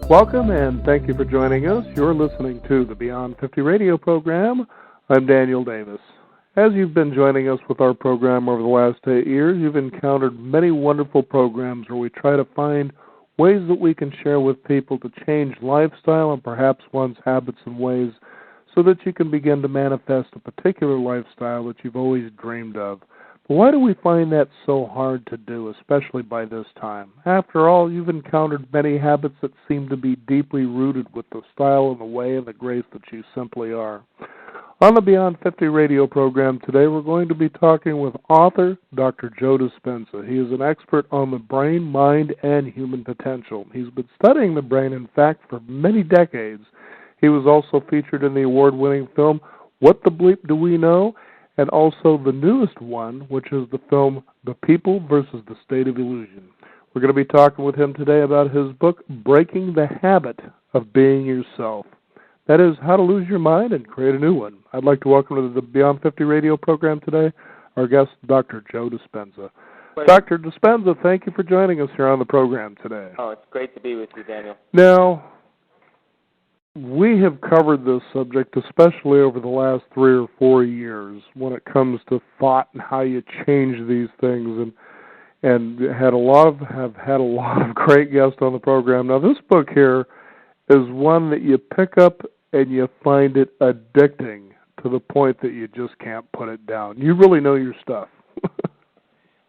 Welcome and thank you for joining us. You're listening to the Beyond 50 radio program. I'm Daniel Davis. As you've been joining us with our program over the last 8 years, you've encountered many wonderful programs where we try to find ways that we can share with people to change lifestyle and perhaps one's habits and ways so that you can begin to manifest a particular lifestyle that you've always dreamed of. But why do we find that so hard to do, especially by this time? After all, you've encountered many habits that seem to be deeply rooted with the style and the way and the grace that you simply are. On the Beyond 50 radio program today, we're going to be talking with author Dr. Joe Dispenza. He is an expert on the brain, mind, and human potential. He's been studying the brain, in fact, for many decades. He was also featured in the award-winning film, What the Bleep Do We Know?, and also the newest one, which is the film The People versus the State of Illusion. We're going to be talking with him today about his book, Breaking the Habit of Being Yourself. That is, how to lose your mind and create a new one. I'd like to welcome to the Beyond 50 radio program today our guest, Dr. Joe Dispenza. Dr. Dispenza, thank you for joining us here on the program today. Oh, it's great to be with you, Daniel. Now, we have covered this subject, especially over the last 3 or 4 years, when it comes to thought and how you change these things, and have had a lot of great guests on the program. Now, this book here is one that you pick up and you find it addicting to the point that you just can't put it down. You really know your stuff.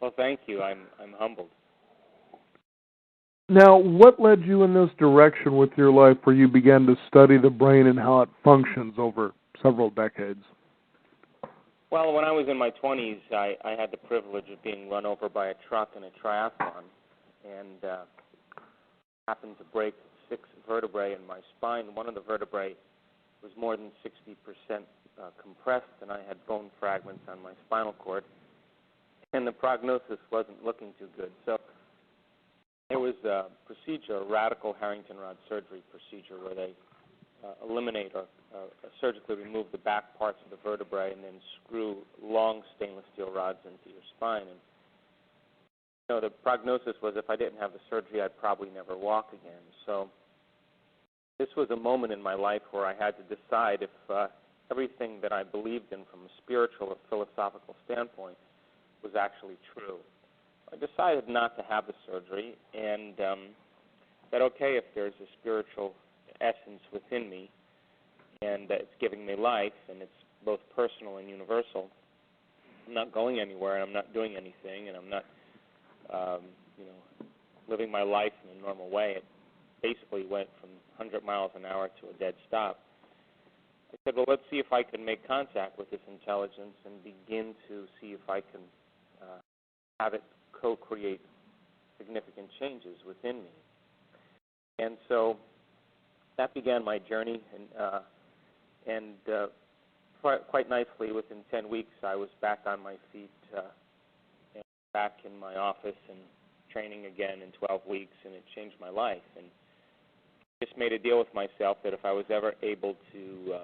Well, thank you. I'm humbled. Now, what led you in this direction with your life where you began to study the brain and how it functions over several decades? Well, when I was in my 20s, I had the privilege of being run over by a truck in a triathlon and happened to break 6 vertebrae in my spine. One of the vertebrae was more than 60% compressed, and I had bone fragments on my spinal cord, and the prognosis wasn't looking too good. So there was a procedure, a radical Harrington rod surgery procedure, where they eliminate or surgically remove the back parts of the vertebrae and then screw long stainless steel rods into your spine. And the prognosis was if I didn't have the surgery, I'd probably never walk again. So this was a moment in my life where I had to decide if everything that I believed in from a spiritual or philosophical standpoint was actually true. I decided not to have the surgery, and that okay, if there's a spiritual essence within me and it's giving me life and it's both personal and universal, I'm not going anywhere and I'm not doing anything and I'm not living my life in a normal way. It basically went from 100 miles an hour to a dead stop. I said, well, let's see if I can make contact with this intelligence and begin to see if I can have it co-create significant changes within me. And so that began my journey, and quite nicely, within 10 weeks, I was back on my feet and back in my office and training again in 12 weeks, and it changed my life. And just made a deal with myself that if I was ever able to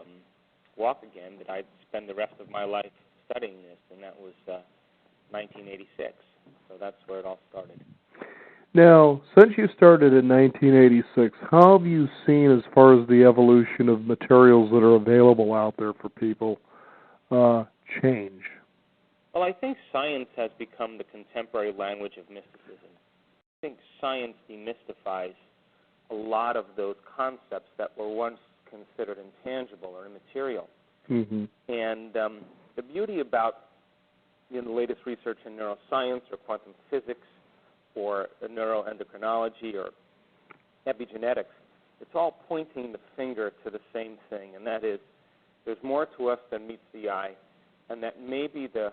walk again, that I'd spend the rest of my life studying this, and that was 1986. So that's where it all started. Now, since you started in 1986, how have you seen, as far as the evolution of materials that are available out there for people, change? Well, I think science has become the contemporary language of mysticism. I think science demystifies a lot of those concepts that were once considered intangible or immaterial. Mm-hmm. And the beauty about the latest research in neuroscience or quantum physics or neuroendocrinology or epigenetics, it's all pointing the finger to the same thing, and that is there's more to us than meets the eye, and that maybe the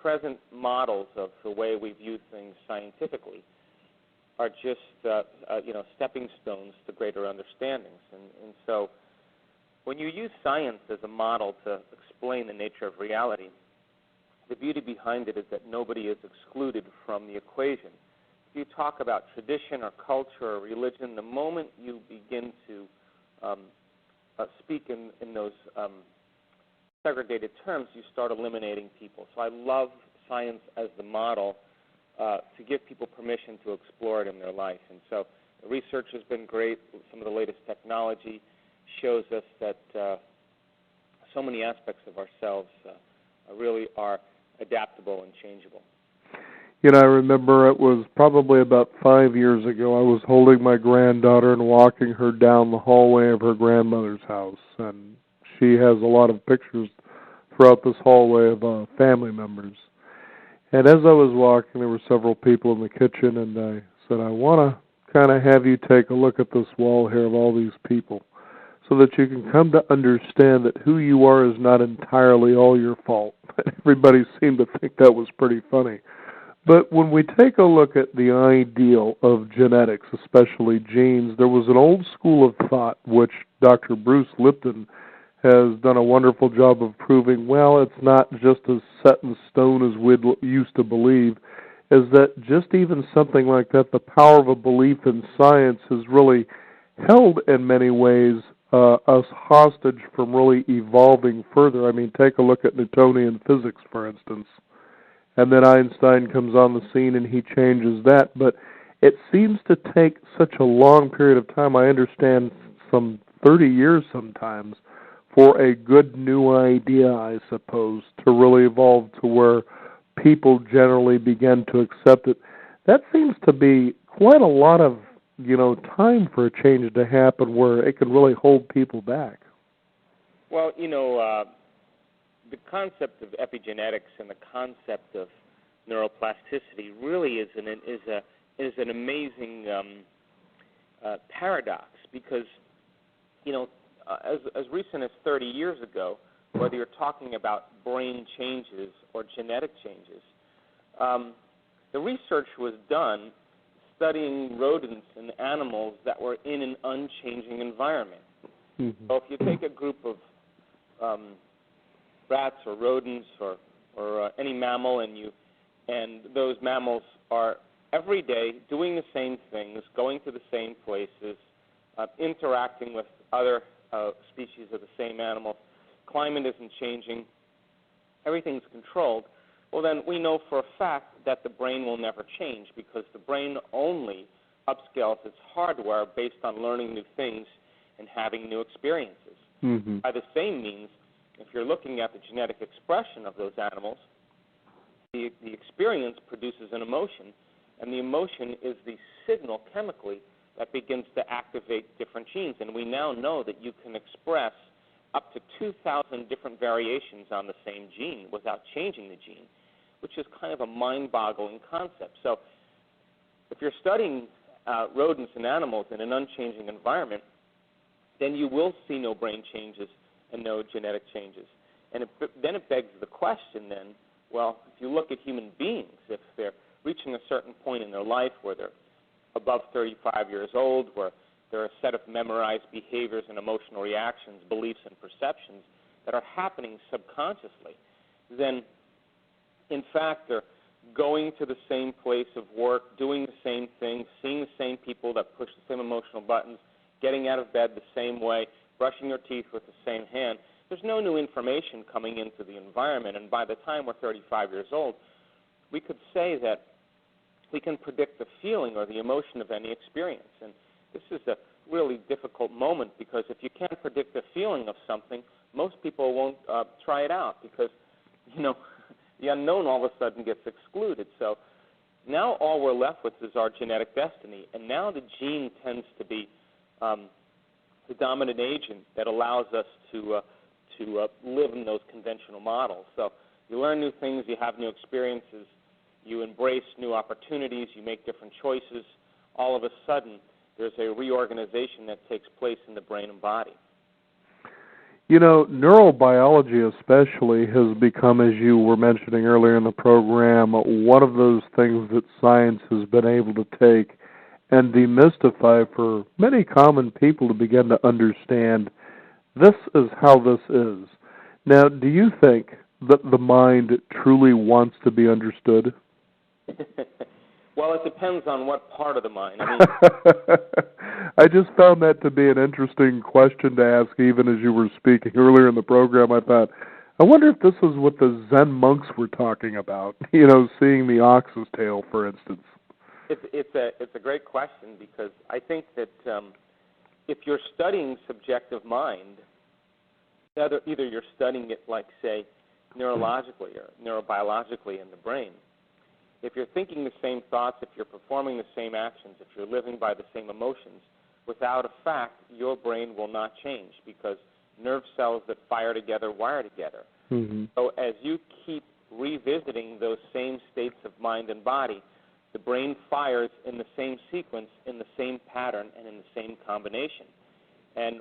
present models of the way we view things scientifically are just stepping stones to greater understandings. And so when you use science as a model to explain the nature of reality, the beauty behind it is that nobody is excluded from the equation. If you talk about tradition or culture or religion, the moment you begin to speak in those segregated terms, you start eliminating people. So I love science as the model to give people permission to explore it in their life. And so The research has been great. Some of the latest technology shows us that so many aspects of ourselves really are adaptable and changeable. You know, I remember it was probably about 5 years ago. I was holding my granddaughter and walking her down the hallway of her grandmother's house, and she has a lot of pictures throughout this hallway of family members. And as I was walking, there were several people in the kitchen, and I said, I want to kind of have you take a look at this wall here of all these people, so that you can come to understand that who you are is not entirely all your fault. Everybody seemed to think that was pretty funny. But when we take a look at the ideal of genetics, especially genes, there was an old school of thought, which Dr. Bruce Lipton has done a wonderful job of proving, well, it's not just as set in stone as we used to believe, is that just even something like that, the power of a belief in science has really held in many ways us hostage from really evolving further. I mean, take a look at Newtonian physics, for instance. And then Einstein comes on the scene and he changes that. But it seems to take such a long period of time, I understand some 30 years sometimes, for a good new idea, I suppose, to really evolve to where people generally begin to accept it. That seems to be quite a lot of time for a change to happen where it can really hold people back. Well, the concept of epigenetics and the concept of neuroplasticity really is an amazing paradox, because as recent as 30 years ago, whether you're talking about brain changes or genetic changes, the research was done studying rodents and animals that were in an unchanging environment. Mm-hmm. So if you take a group of rats or rodents or any mammal, and those mammals are every day doing the same things, going to the same places, interacting with other species of the same animal, climate isn't changing, everything's controlled, well then we know for a fact that the brain will never change, because the brain only upscales its hardware based on learning new things and having new experiences. Mm-hmm. By the same means, if you're looking at the genetic expression of those animals, the experience produces an emotion, and the emotion is the signal chemically that begins to activate different genes. And we now know that you can express up to 2,000 different variations on the same gene without changing the gene, which is kind of a mind-boggling concept. So if you're studying rodents and animals in an unchanging environment, then you will see no brain changes and no genetic changes. And then it begs the question then, well, if you look at human beings, if they're reaching a certain point in their life where they're above 35 years old, where there are a set of memorized behaviors and emotional reactions, beliefs and perceptions that are happening subconsciously, then in fact they're going to the same place of work, doing the same thing, seeing the same people that push the same emotional buttons, getting out of bed the same way, brushing your teeth with the same hand. There's no new information coming into the environment, and by the time we're 35 years old, we could say that we can predict the feeling or the emotion of any experience. And this is a really difficult moment, because if you can't predict the feeling of something, most people won't try it out, because, the unknown all of a sudden gets excluded. So now all we're left with is our genetic destiny, and now the gene tends to be the dominant agent that allows us to live in those conventional models. So you learn new things, you have new experiences, you embrace new opportunities, you make different choices. All of a sudden, there's a reorganization that takes place in the brain and body. Neurobiology especially has become, as you were mentioning earlier in the program, one of those things that science has been able to take and demystify for many common people to begin to understand this is how this is. Now, do you think that the mind truly wants to be understood? Well, it depends on what part of the mind. I just found that to be an interesting question to ask, even as you were speaking earlier in the program. I thought, I wonder if this is what the Zen monks were talking about, seeing the ox's tail, for instance. It's a great question, because I think that if you're studying subjective mind, either you're studying it like, say, neurologically or neurobiologically in the brain. If you're thinking the same thoughts, if you're performing the same actions, if you're living by the same emotions, without a fact, your brain will not change, because nerve cells that fire together wire together. Mm-hmm. So as you keep revisiting those same states of mind and body, the brain fires in the same sequence, in the same pattern, and in the same combination. And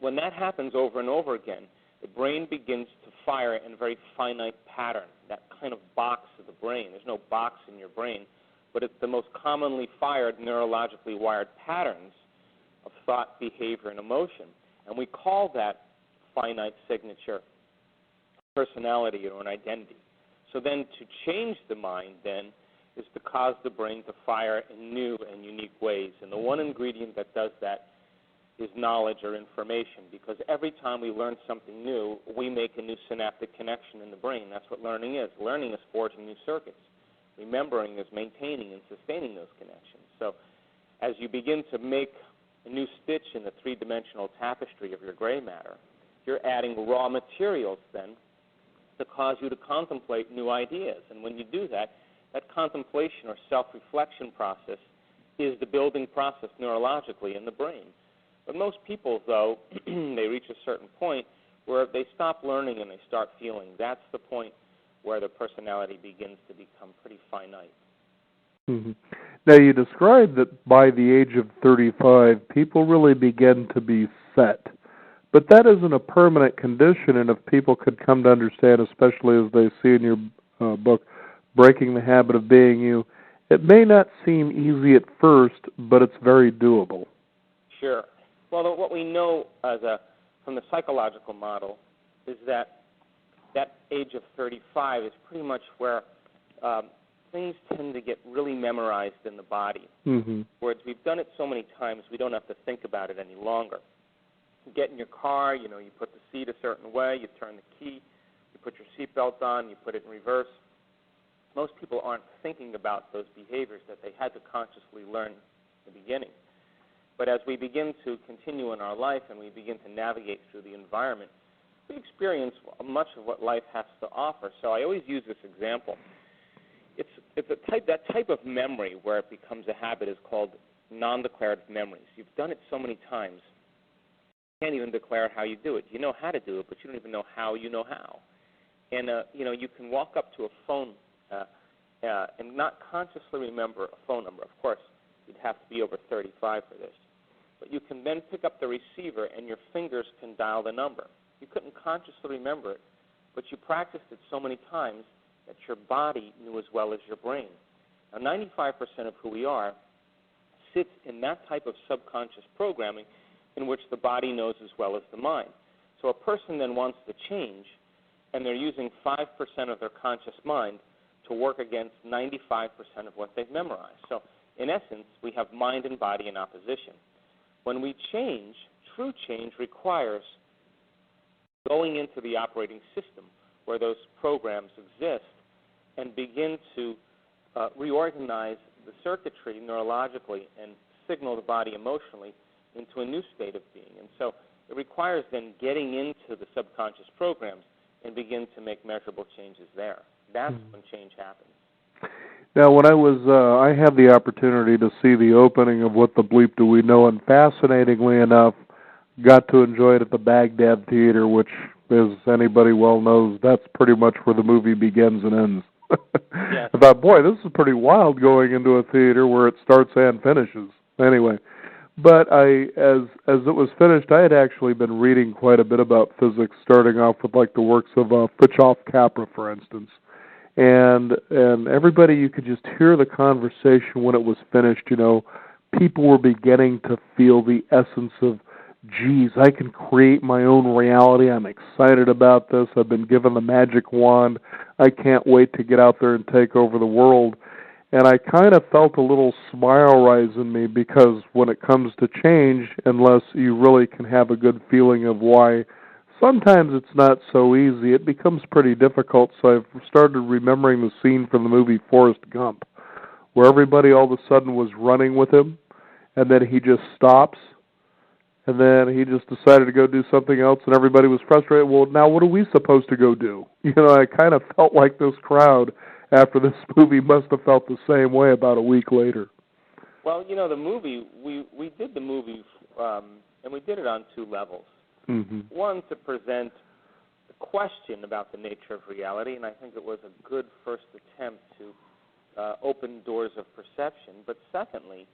when that happens over and over again, the brain begins to fire in a very finite pattern, that kind of box of the brain. There's no box in your brain, but it's the most commonly fired neurologically wired patterns of thought, behavior, and emotion. And we call that finite signature personality or an identity. So then to change the mind then is to cause the brain to fire in new and unique ways. And the one ingredient that does that is knowledge or information, because every time we learn something new, we make a new synaptic connection in the brain. That's what learning is. Learning is forging new circuits. Remembering is maintaining and sustaining those connections. So as you begin to make a new stitch in the three-dimensional tapestry of your gray matter, you're adding raw materials then to cause you to contemplate new ideas. And when you do that, that contemplation or self-reflection process is the building process neurologically in the brain. But most people, though, they reach a certain point where they stop learning and they start feeling. That's the point where the personality begins to become pretty finite. Mm-hmm. Now, you described that by the age of 35, people really begin to be set. But that isn't a permanent condition, and if people could come to understand, especially as they see in your book, Breaking the Habit of Being You, it may not seem easy at first, but it's very doable. Sure. Well, what we know from the psychological model is that age of 35 is pretty much where things tend to get really memorized in the body. Mm-hmm. Whereas we've done it so many times, we don't have to think about it any longer. You get in your car, you put the seat a certain way, you turn the key, you put your seatbelt on, you put it in reverse. Most people aren't thinking about those behaviors that they had to consciously learn in the beginning. But as we begin to continue in our life and we begin to navigate through the environment, we experience much of what life has to offer. So I always use this example. It's that type of memory where it becomes a habit is called non-declarative memories. You've done it so many times, you can't even declare how you do it. You know how to do it, but you don't even know how you know how. And, you can walk up to a phone and not consciously remember a phone number. Of course, you'd have to be over 35 for this. But you can then pick up the receiver and your fingers can dial the number. You couldn't consciously remember it, but you practiced it so many times that your body knew as well as your brain. Now, 95% of who we are sits in that type of subconscious programming in which the body knows as well as the mind. So a person then wants to change, and they're using 5% of their conscious mind to work against 95% of what they've memorized. So in essence, we have mind and body in opposition. When we change, true change requires going into the operating system where those programs exist and begin to reorganize the circuitry neurologically and signal the body emotionally into a new state of being. And so it requires then getting into the subconscious programs and begin to make measurable changes there. That's when change happens. Now, when I had the opportunity to see the opening of What the Bleep Do We Know, and fascinatingly enough, got to enjoy it at the Baghdad Theater, which, as anybody well knows, that's pretty much where the movie begins and ends. Yes. I thought, boy, this is pretty wild going into a theater where it starts and finishes. Anyway, but as it was finished, I had actually been reading quite a bit about physics, starting off with like the works of Fritjof-Capra, for instance. And everybody, you could just hear the conversation when it was finished. People were beginning to feel the essence of, geez, I can create my own reality. I'm excited about this. I've been given the magic wand. I can't wait to get out there and take over the world. And I kind of felt a little smile rise in me, because when it comes to change, unless you really can have a good feeling of why sometimes it's not so easy, it becomes pretty difficult. So I've started remembering the scene from the movie Forrest Gump, where everybody all of a sudden was running with him, and then he just stops, and then he just decided to go do something else, and everybody was frustrated. Well, now what are we supposed to go do? I kind of felt like this crowd after this movie must have felt the same way about a week later. Well, the movie, we did the movie, and we did it on two levels. Mm-hmm. One, to present the question about the nature of reality, and I think it was a good first attempt to open doors of perception. But secondly,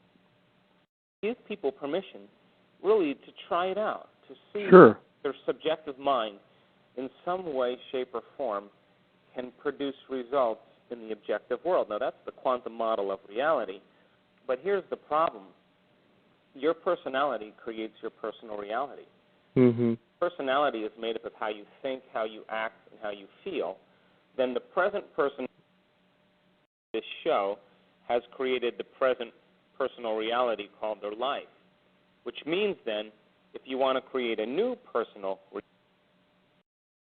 give people permission really to try it out, to see if their subjective mind in some way, shape, or form can produce results in the objective world. Now, that's the quantum model of reality. But here's the problem. Your personality creates your personal reality. Mm-hmm. Personality is made up of how you think, how you act, and how you feel. Then the present person this show has created the present personal reality called their life, which means then if you want to create a new personal reality,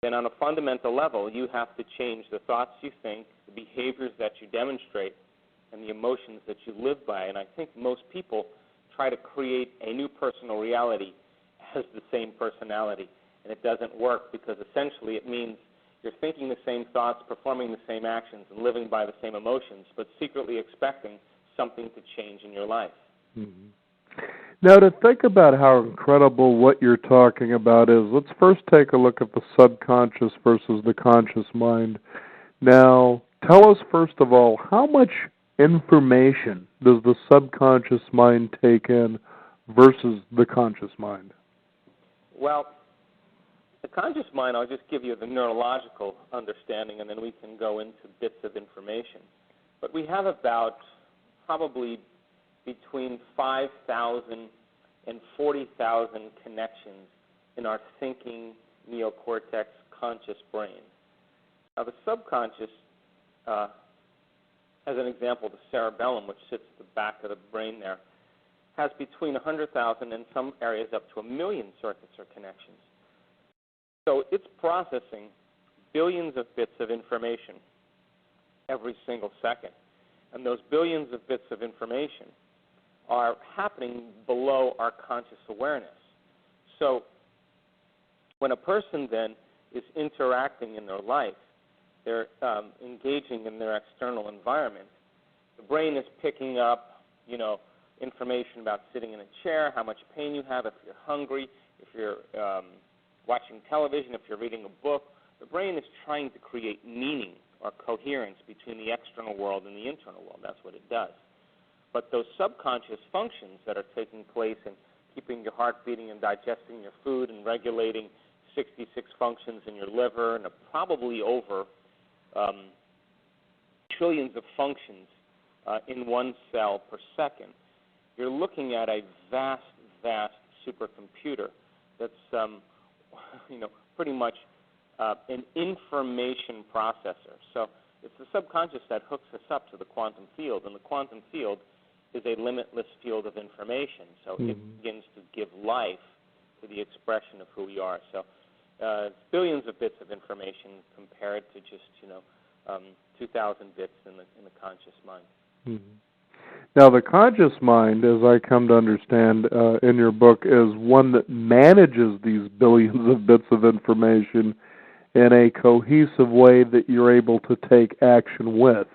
then on a fundamental level you have to change the thoughts you think, the behaviors that you demonstrate, and the emotions that you live by. And I think most people try to create a new personal reality as the same personality, and it doesn't work because essentially it means you're thinking the same thoughts, performing the same actions, and living by the same emotions, but secretly expecting something to change in your life. Mm-hmm. Now, to think about how incredible what you're talking about is, let's first take a look at the subconscious versus the conscious mind. Now, tell us first of all, how much information does the subconscious mind take in versus the conscious mind? Well, the conscious mind, I'll just give you the neurological understanding, and then we can go into bits of information. But we have about probably between 5,000 and 40,000 connections in our thinking neocortex conscious brain. Now, the subconscious, as an example, the cerebellum, which sits at the back of the brain there, has between 100,000 and some areas up to 1 million circuits or connections. So it's processing billions of bits of information every single second. And those billions of bits of information are happening below our conscious awareness. So when a person then is interacting in their life, they're engaging in their external environment, the brain is picking up, information about sitting in a chair, how much pain you have, if you're hungry, if you're watching television, if you're reading a book. The brain is trying to create meaning or coherence between the external world and the internal world. That's what it does. But those subconscious functions that are taking place in keeping your heart beating and digesting your food and regulating 66 functions in your liver and probably over trillions of functions in one cell per second, you're looking at a vast, vast supercomputer that's, pretty much an information processor. So it's the subconscious that hooks us up to the quantum field, and the quantum field is a limitless field of information. So it begins to give life to the expression of who we are. So it's billions of bits of information compared to just 2,000 bits in the conscious mind. Mm-hmm. Now, the conscious mind, as I come to understand in your book, is one that manages these billions of bits of information in a cohesive way that you're able to take action with.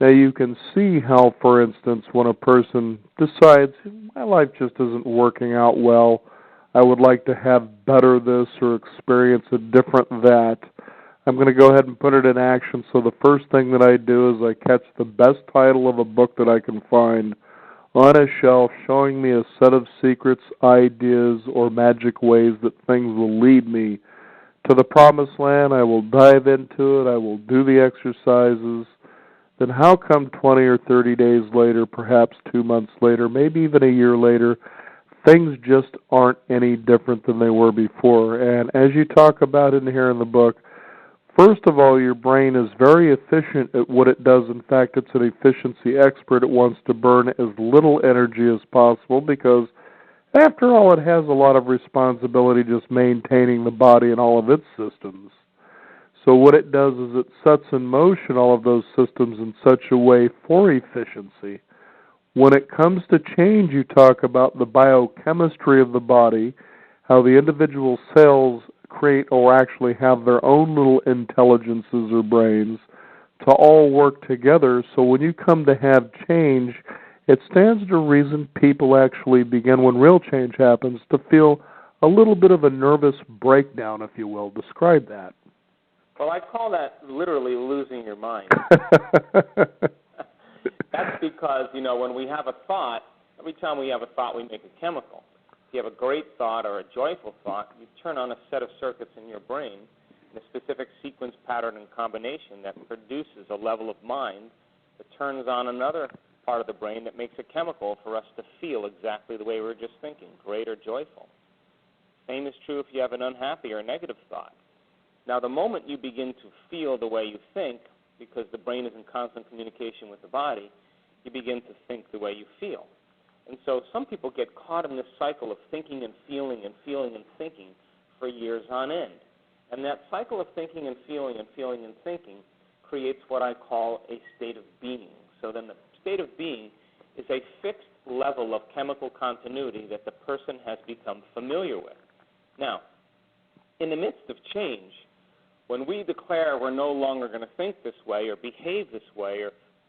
Now, you can see how, for instance, when a person decides, my life just isn't working out well, I would like to have better this or experience a different that, I'm going to go ahead and put it in action. So the first thing that I do is I catch the best title of a book that I can find on a shelf showing me a set of secrets, ideas, or magic ways that things will lead me to the promised land. I will dive into it. I will do the exercises. Then how come 20 or 30 days later, perhaps 2 months later, maybe even a year later, things just aren't any different than they were before? And as you talk about in here in the book, first of all, your brain is very efficient at what it does. In fact, it's an efficiency expert. It wants to burn as little energy as possible because, after all, it has a lot of responsibility just maintaining the body and all of its systems. So what it does is it sets in motion all of those systems in such a way for efficiency. When it comes to change, you talk about the biochemistry of the body, how the individual cells create or actually have their own little intelligences or brains to all work together. So when you come to have change, it stands to reason people actually begin, when real change happens, to feel a little bit of a nervous breakdown, if you will. Describe that. Well, I call that literally losing your mind. That's because, when we have a thought, every time we have a thought, we make a chemical. If you have a great thought or a joyful thought, you turn on a set of circuits in your brain in a specific sequence, pattern, and combination that produces a level of mind that turns on another part of the brain that makes a chemical for us to feel exactly the way we were just thinking, great or joyful. Same is true if you have an unhappy or negative thought. Now, the moment you begin to feel the way you think, because the brain is in constant communication with the body, you begin to think the way you feel. And so some people get caught in this cycle of thinking and feeling and feeling and thinking for years on end. And that cycle of thinking and feeling and feeling and thinking creates what I call a state of being. So then the state of being is a fixed level of chemical continuity that the person has become familiar with. Now, in the midst of change, when we declare we're no longer going to think this way or behave this way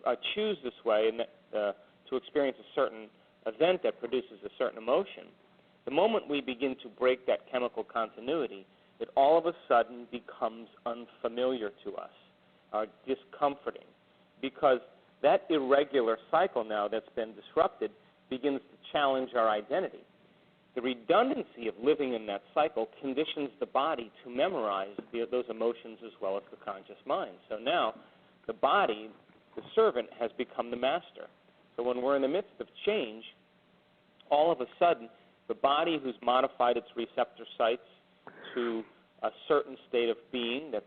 or choose this way and to experience a certain event that produces a certain emotion, the moment we begin to break that chemical continuity, it all of a sudden becomes unfamiliar to us, discomforting, because that irregular cycle now that's been disrupted begins to challenge our identity. The redundancy of living in that cycle conditions the body to memorize those emotions as well as the conscious mind. So now the body, the servant, has become the master. So when we're in the midst of change, all of a sudden the body, who's modified its receptor sites to a certain state of being that's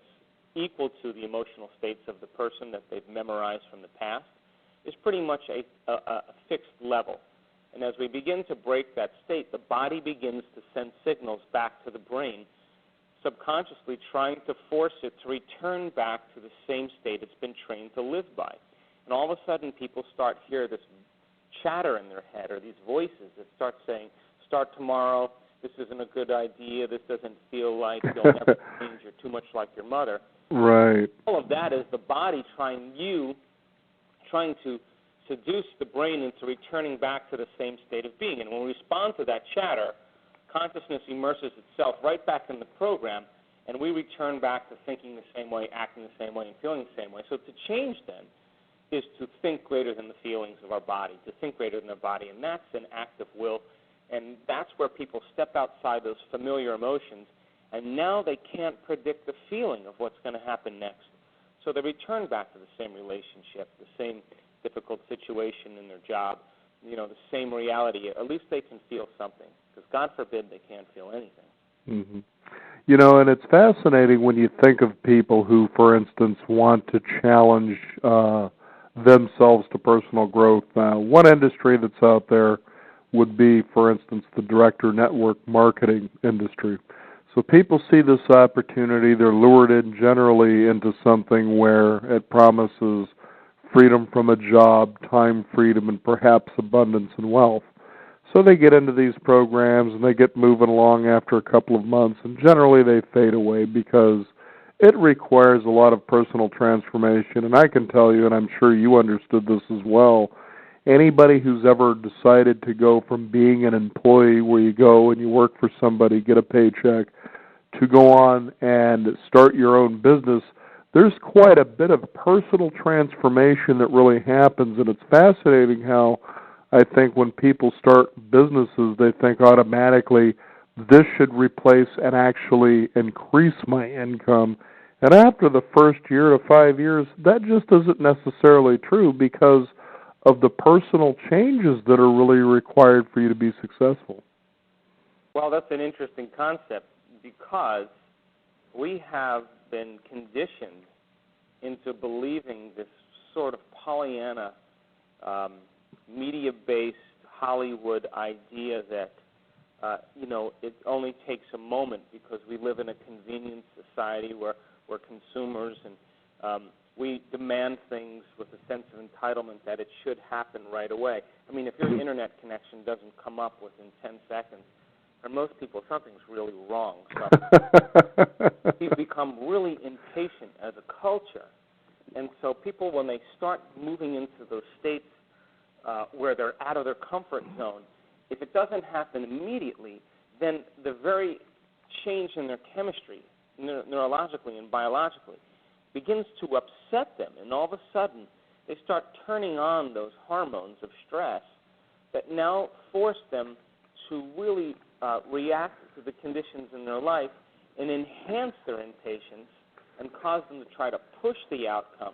equal to the emotional states of the person that they've memorized from the past, is pretty much a fixed level. And as we begin to break that state, the body begins to send signals back to the brain, subconsciously trying to force it to return back to the same state it's been trained to live by. And all of a sudden, people start to hear this chatter in their head, or these voices that start saying, start tomorrow, this isn't a good idea, this doesn't feel like, you'll never change, you're too much like your mother. Right. All of that is the body trying to seduce the brain into returning back to the same state of being. And when we respond to that chatter, consciousness immerses itself right back in the program, and we return back to thinking the same way, acting the same way, and feeling the same way. So to change, then, is to think greater than the feelings of our body, to think greater than our body, and that's an act of will. And that's where people step outside those familiar emotions, and now they can't predict the feeling of what's going to happen next. So they return back to the same relationship, the same difficult situation in their job, the same reality. At least they can feel something, because God forbid they can't feel anything. Mm-hmm. And it's fascinating when you think of people who, for instance, want to challenge themselves to personal growth. One industry that's out there would be, for instance, the director network marketing industry. So people see this opportunity, they're lured in generally into something where it promises freedom from a job, time freedom, and perhaps abundance and wealth. So they get into these programs and they get moving along after a couple of months, and generally they fade away because it requires a lot of personal transformation. And I can tell you, and I'm sure you understood this as well, anybody who's ever decided to go from being an employee where you go and you work for somebody, get a paycheck, to go on and start your own business, there's quite a bit of personal transformation that really happens. And it's fascinating how I think when people start businesses, they think automatically this should replace and actually increase my income. And after the first year to 5 years, that just isn't necessarily true because of the personal changes that are really required for you to be successful. Well, that's an interesting concept because we have been conditioned into believing this sort of Pollyanna, media-based Hollywood idea that, it only takes a moment because we live in a convenient society where We're consumers, and we demand things with a sense of entitlement that it should happen right away. I mean, if your internet connection doesn't come up within 10 seconds, for most people, something's really wrong. So we've become really impatient as a culture. And so people, when they start moving into those states where they're out of their comfort zone, if it doesn't happen immediately, then the very change in their chemistry, neurologically and biologically, begins to upset them. And all of a sudden, they start turning on those hormones of stress that now force them to really react to the conditions in their life and enhance their impatience and cause them to try to push the outcome,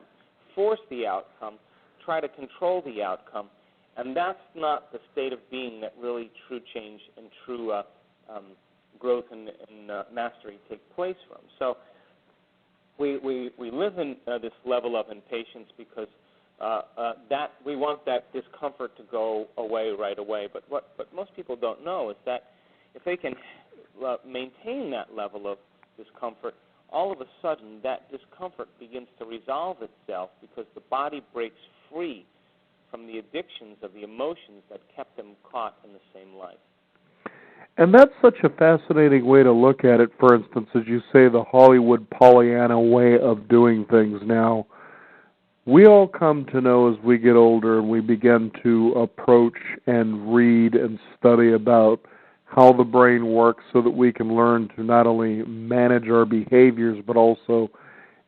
force the outcome, try to control the outcome. And that's not the state of being that really true change and true growth and mastery take place from. So we live in this level of impatience because that we want that discomfort to go away right away. But what most people don't know is that if they can maintain that level of discomfort, all of a sudden that discomfort begins to resolve itself because the body breaks free from the addictions of the emotions that kept them caught in the same life. And that's such a fascinating way to look at it, for instance, as you say, the Hollywood Pollyanna way of doing things now. We all come to know as we get older and we begin to approach and read and study about how the brain works so that we can learn to not only manage our behaviors but also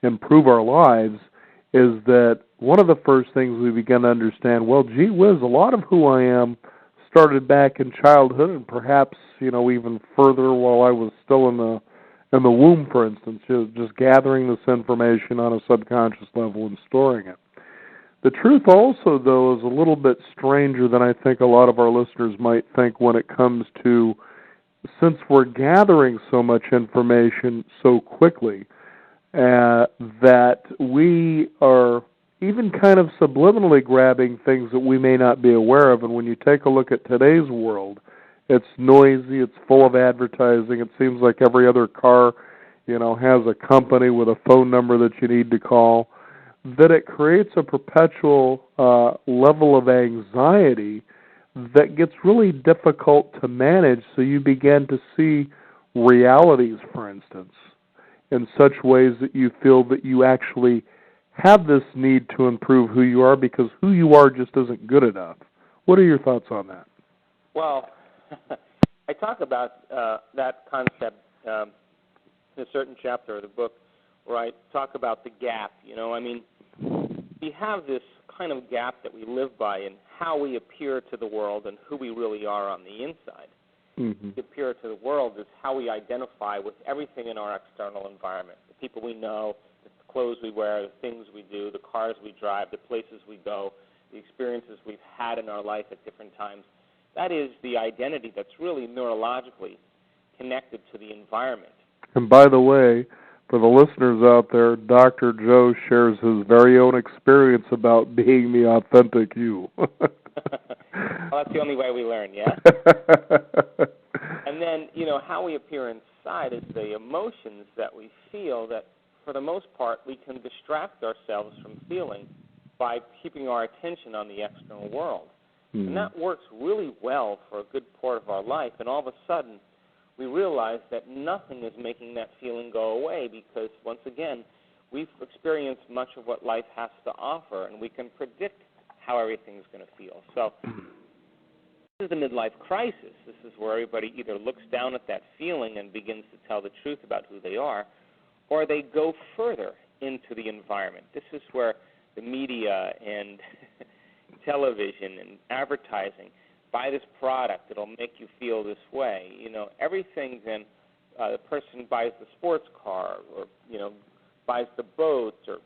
improve our lives, is that one of the first things we begin to understand, well, gee whiz, a lot of who I am started back in childhood and perhaps, even further while I was still in the womb, for instance, just gathering this information on a subconscious level and storing it. The truth also, though, is a little bit stranger than I think a lot of our listeners might think when it comes to, since we're gathering so much information so quickly, that we are even kind of subliminally grabbing things that we may not be aware of. And when you take a look at today's world, it's noisy, it's full of advertising. It seems like every other car, has a company with a phone number that you need to call, that it creates a perpetual level of anxiety that gets really difficult to manage. So you begin to see realities, for instance, in such ways that you feel that you actually have this need to improve who you are because who you are just isn't good enough. What are your thoughts on that? Well, I talk about that concept in a certain chapter of the book where I talk about the gap. We have this kind of gap that we live by in how we appear to the world and who we really are on the inside. Mm-hmm. To appear to the world is how we identify with everything in our external environment, the people we know, the clothes we wear, the things we do, the cars we drive, the places we go, the experiences we've had in our life at different times. That is the identity that's really neurologically connected to the environment. And by the way, for the listeners out there, Dr. Joe shares his very own experience about being the authentic you. Well, that's the only way we learn, yeah? And then, how we appear inside is the emotions that we feel that, for the most part, we can distract ourselves from feeling by keeping our attention on the external world. Mm-hmm. And that works really well for a good part of our life, and all of a sudden, we realize that nothing is making that feeling go away because, once again, we've experienced much of what life has to offer, and we can predict how everything's going to feel. So this is the midlife crisis. This is where everybody either looks down at that feeling and begins to tell the truth about who they are, or they go further into the environment. This is where the media and television and advertising, buy this product, it'll make you feel this way. Everything then, the person buys the sports car or, buys the boat or,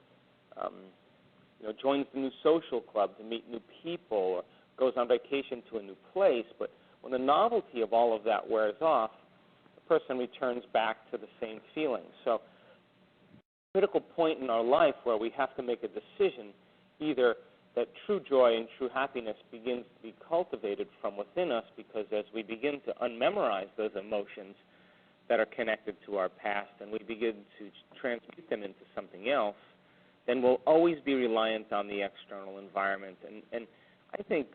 joins the new social club to meet new people or goes on vacation to a new place. But when the novelty of all of that wears off, the person returns back to the same feeling. So a critical point in our life where we have to make a decision, either that true joy and true happiness begins to be cultivated from within us, because as we begin to unmemorize those emotions, that are connected to our past, and we begin to transmute them into something else, then we'll always be reliant on the external environment. And I think,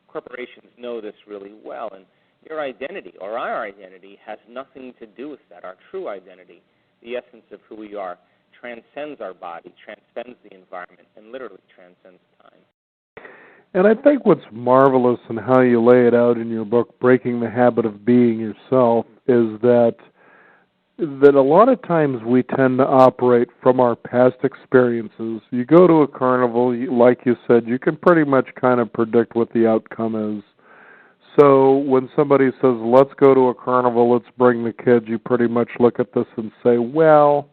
corporations know this really well, and your identity, or our identity, has nothing to do with that. Our true identity, the essence of who we are, transcends our body, transcends the environment, and literally transcends time. And I think what's marvelous in how you lay it out in your book, Breaking the Habit of Being Yourself, is that a lot of times we tend to operate from our past experiences. You go to a carnival, like you said, you can pretty much kind of predict what the outcome is. So when somebody says, let's go to a carnival, let's bring the kids, you pretty much look at this and say, well,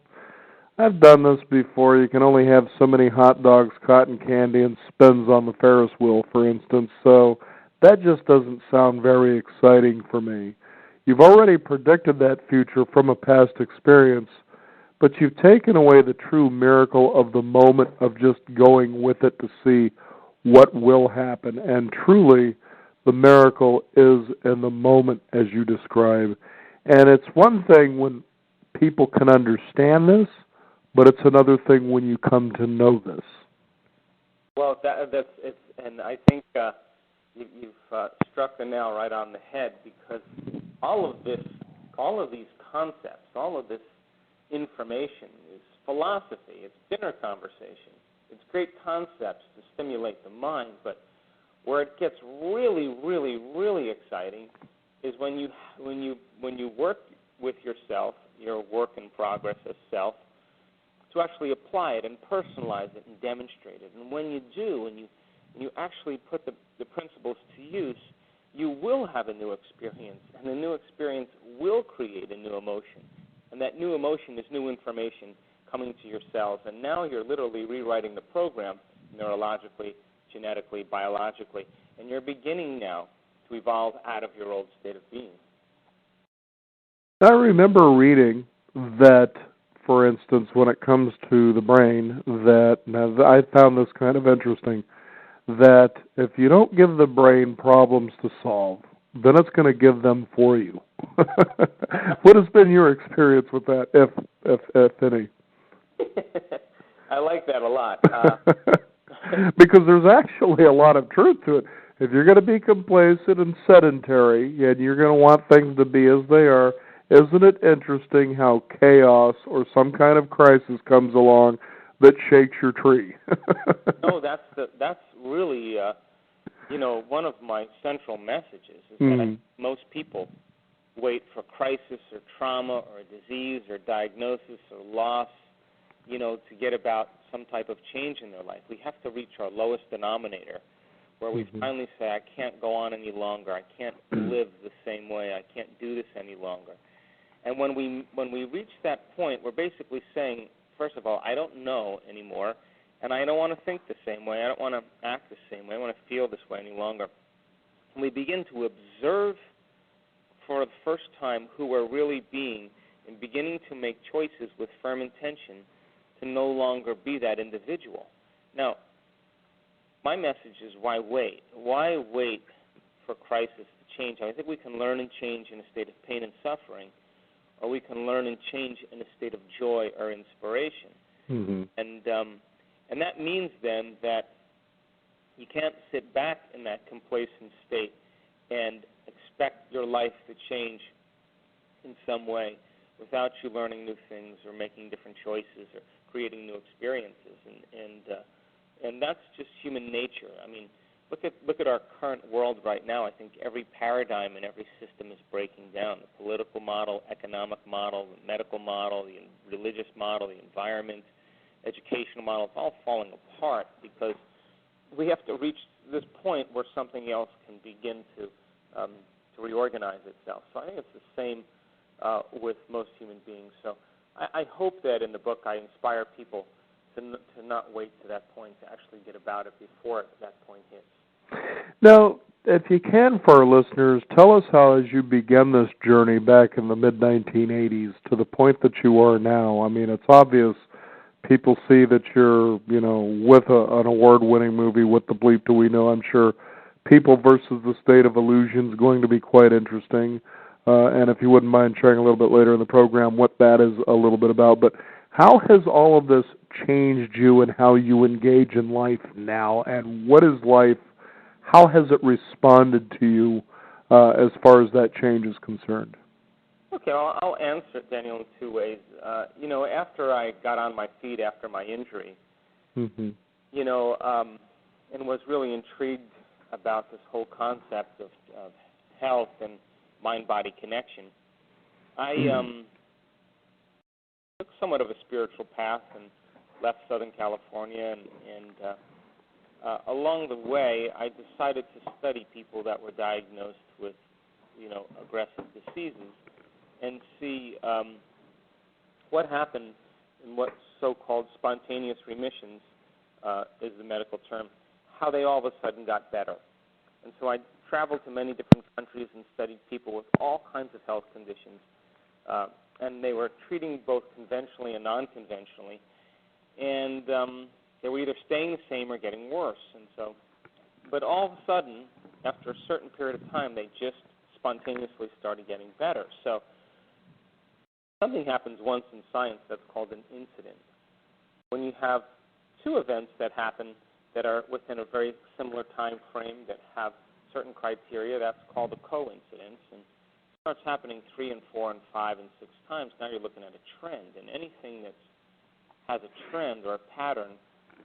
I've done this before. You can only have so many hot dogs, cotton candy, and spins on the Ferris wheel, for instance. So that just doesn't sound very exciting for me. You've already predicted that future from a past experience, but you've taken away the true miracle of the moment of just going with it to see what will happen. And truly, the miracle is in the moment, as you describe. And it's one thing when people can understand this, but it's another thing when you come to know this. Well, and I think you've struck the nail right on the head, because all of these concepts, all of this information is philosophy. It's dinner conversation. It's great concepts to stimulate the mind, but where it gets really, really, really exciting is when you work with yourself, your work in progress as self, to actually apply it and personalize it and demonstrate it. And when you do, and you actually put the principles to use, you will have a new experience, and the new experience will create a new emotion. And that new emotion is new information coming to your cells, and now you're literally rewriting the program neurologically, genetically, biologically, and you're beginning now to evolve out of your old state of being. I remember reading that, for instance, when it comes to the brain, that now I found this kind of interesting, that if you don't give the brain problems to solve, then it's going to give them for you. What has been your experience with that, if any? I like that a lot. Because there's actually a lot of truth to it. If you're going to be complacent and sedentary, and you're going to want things to be as they are, isn't it interesting how chaos or some kind of crisis comes along that shakes your tree? No, that's really one of my central messages is that most people wait for crisis or trauma or a disease or diagnosis or loss, to get about some type of change in their life. We have to reach our lowest denominator, where we finally say, I can't go on any longer. I can't live the same way. I can't do this any longer. And when we reach that point, we're basically saying, first of all, I don't know anymore, and I don't want to think the same way. I don't want to act the same way. I don't want to feel this way any longer. And we begin to observe for the first time who we're really being and beginning to make choices with firm intention to no longer be that individual. Now, my message is, why wait? Why wait for crisis to change? I think we can learn and change in a state of pain and suffering, or we can learn and change in a state of joy or inspiration. And that means then that you can't sit back in that complacent state and expect your life to change in some way without you learning new things or making different choices or creating new experiences. And that's just human nature. I mean, look at our current world right now. I think every paradigm and every system is breaking down. The political model, economic model, the medical model, the religious model, the environment, educational model, it's all falling apart because we have to reach this point where something else can begin to reorganize itself. So I think it's the same with most human beings. So I hope that in the book I inspire people to not wait to that point, to actually get about it before that point hits. Now, if you can, for our listeners, tell us how, as you began this journey back in the mid-1980s to the point that you are now. I mean, it's obvious people see that you're, with an award-winning movie, What the Bleep Do We Know? I'm sure People versus the State of Illusion is going to be quite interesting. and if you wouldn't mind sharing a little bit later in the program what that is a little bit about. But how has all of this changed you and how you engage in life now, and what is life, how has it responded to you as far as that change is concerned? Okay, I'll answer it, Daniel, in two ways. After I got on my feet after my injury, and was really intrigued about this whole concept of health and mind-body connection, I took somewhat of a spiritual path and left Southern California, and along the way, I decided to study people that were diagnosed with, aggressive diseases, and see what happened in what's so-called spontaneous remissions, is the medical term, how they all of a sudden got better. And so I traveled to many different countries and studied people with all kinds of health conditions, and they were treating both conventionally and non-conventionally, and they were either staying the same or getting worse. And so, but all of a sudden, after a certain period of time, they just spontaneously started getting better. So something happens once in science that's called an incident. When you have two events that happen that are within a very similar time frame that have certain criteria, that's called a coincidence. And it starts happening 3 and 4 and 5 and 6 times. Now you're looking at a trend. And anything that has a trend or a pattern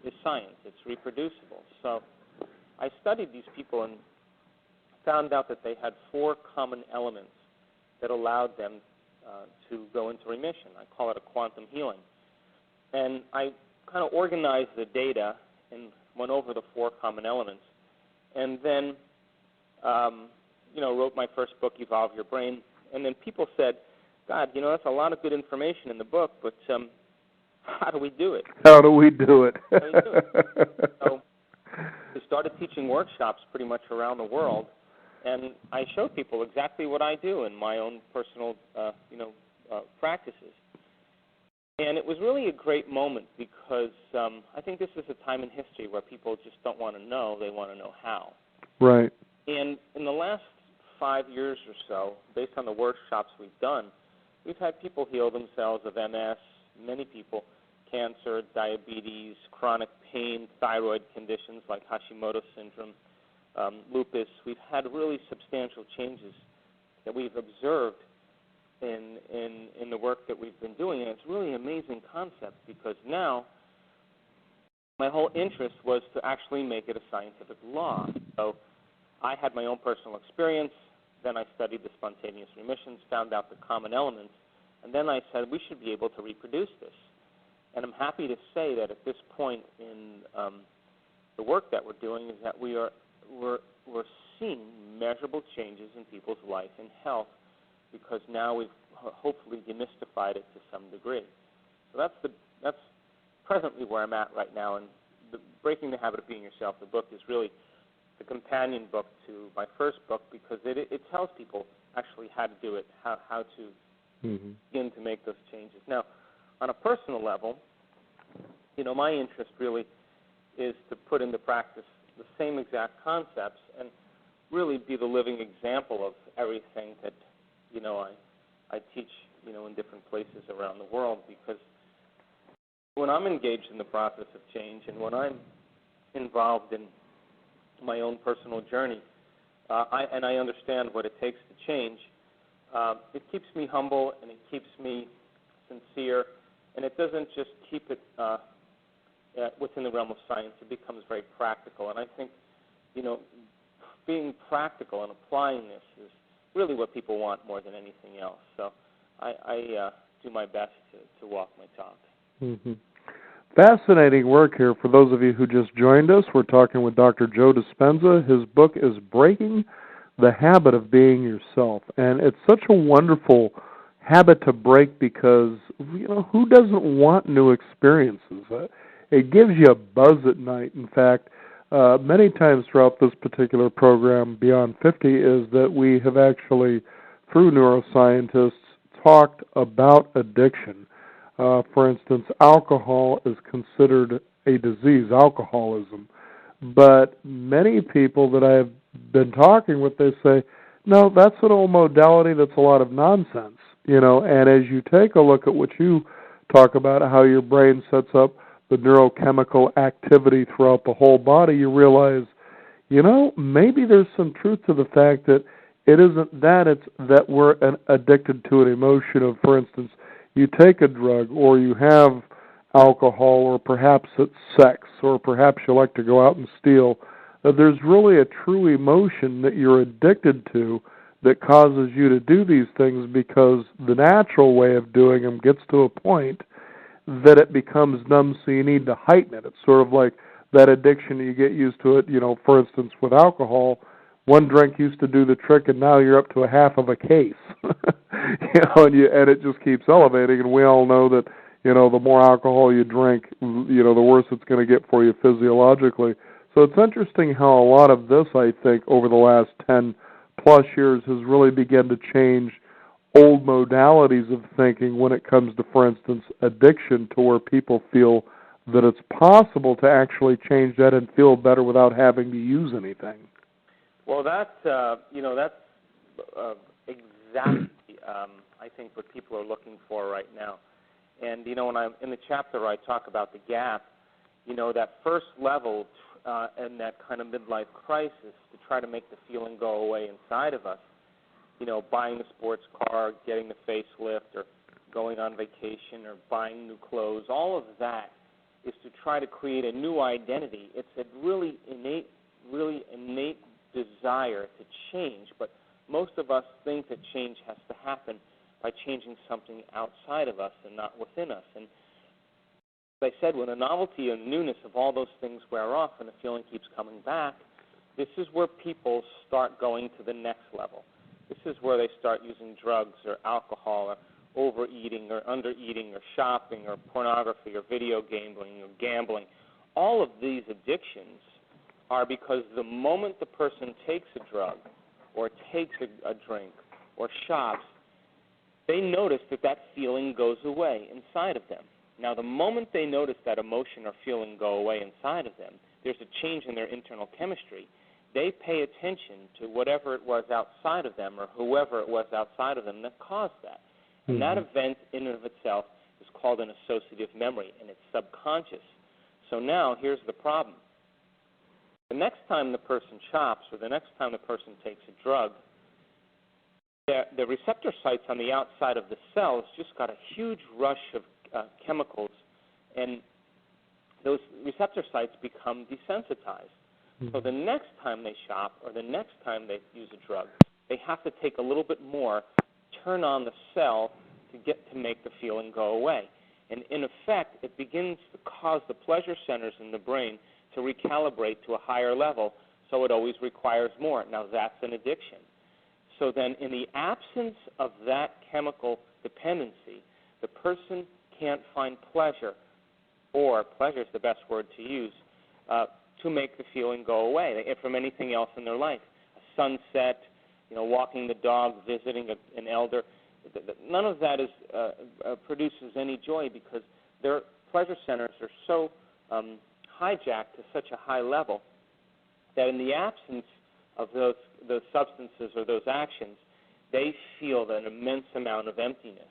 is science. It's reproducible. So I studied these people and found out that they had 4 common elements that allowed them to go into remission. I call it a quantum healing. And I kind of organized the data and went over the 4 common elements, and then, wrote my first book, Evolve Your Brain. And then people said, God, that's a lot of good information in the book, but how do we do it? How do we do it? How do we do it? So we started teaching workshops pretty much around the world, and I showed people exactly what I do in my own personal, practices. And it was really a great moment because I think this is a time in history where people just don't want to know, they want to know how. Right. And in the last 5 years or so, based on the workshops we've done, we've had people heal themselves of MS, many people, cancer, diabetes, chronic pain, thyroid conditions like Hashimoto's syndrome, lupus. We've had really substantial changes that we've observed in the work that we've been doing, and it's really an amazing concept because now my whole interest was to actually make it a scientific law. So I had my own personal experience, then I studied the spontaneous remissions, found out the common elements, and then I said we should be able to reproduce this. And I'm happy to say that at this point in the work that we're doing is that we're seeing measurable changes in people's life and health because now we've hopefully demystified it to some degree. So that's presently where I'm at right now. And the Breaking the Habit of Being Yourself, the book, is really the companion book to my first book because it tells people actually how to do it, how to begin to make those changes. Now, on a personal level, my interest really is to put into practice the same exact concepts and really be the living example of everything that I teach in different places around the world, because when I'm engaged in the process of change and when I'm involved in my own personal journey, I understand what it takes to change, it keeps me humble and it keeps me sincere, and it doesn't just keep it within the realm of science. It becomes very practical, and I think being practical and applying this is really what people want more than anything else. So I do my best to walk my talk. Mm-hmm. Fascinating work here. For those of you who just joined us, we're talking with Dr. Joe Dispenza. His book is Breaking the Habit of Being Yourself. And it's such a wonderful habit to break because, who doesn't want new experiences? It gives you a buzz at night. In fact, many times throughout this particular program, Beyond 50, is that we have actually, through neuroscientists, talked about addiction. For instance, alcohol is considered a disease, alcoholism. But many people that I have been talking with, they say, No, that's an old modality that's a lot of nonsense, and as you take a look at what you talk about, how your brain sets up the neurochemical activity throughout the whole body, you realize, maybe there's some truth to the fact that it isn't that, it's that we're addicted to an emotion of, for instance, you take a drug or you have alcohol or perhaps it's sex or perhaps you like to go out and steal, that there's really a true emotion that you're addicted to that causes you to do these things because the natural way of doing them gets to a point that it becomes numb, so you need to heighten it. It's sort of like that addiction, you get used to it, for instance, with alcohol, one drink used to do the trick and now you're up to a half of a case. And it just keeps elevating, and we all know that, the more alcohol you drink, the worse it's going to get for you physiologically. So it's interesting how a lot of this, I think, over the last 10-plus years has really begun to change old modalities of thinking when it comes to, for instance, addiction, to where people feel that it's possible to actually change that and feel better without having to use anything. Well, that's exactly, I think, what people are looking for right now. And, when I'm in the chapter where I talk about the gap, that first level and that kind of midlife crisis to try to make the feeling go away inside of us, buying a sports car, getting the facelift, or going on vacation, or buying new clothes, all of that is to try to create a new identity. It's a really innate desire to change, but most of us think that change has to happen by changing something outside of us and not within us. And as I said, when the novelty and newness of all those things wear off and the feeling keeps coming back, this is where people start going to the next level. This is where they start using drugs or alcohol or overeating or undereating or shopping or pornography or video gambling or gambling. All of these addictions are because the moment the person takes a drug or takes a drink or shops, they notice that feeling goes away inside of them. Now, the moment they notice that emotion or feeling go away inside of them, there's a change in their internal chemistry. They pay attention to whatever it was outside of them or whoever it was outside of them that caused that. And that event in and of itself is called an associative memory, and it's subconscious. So now here's the problem. The next time the person shops or the next time the person takes a drug, the receptor sites on the outside of the cells just got a huge rush of chemicals, and those receptor sites become desensitized. So the next time they shop or the next time they use a drug, they have to take a little bit more, turn on the cell to make the feeling go away. And in effect, it begins to cause the pleasure centers in the brain to recalibrate to a higher level, so it always requires more. Now, that's an addiction. So then in the absence of that chemical dependency, the person can't find pleasure, or pleasure is the best word to use, to make the feeling go away from anything else in their life. A sunset, walking the dog, visiting an elder, none of that produces any joy because their pleasure centers are so hijacked to such a high level that in the absence of those substances or those actions, they feel an immense amount of emptiness.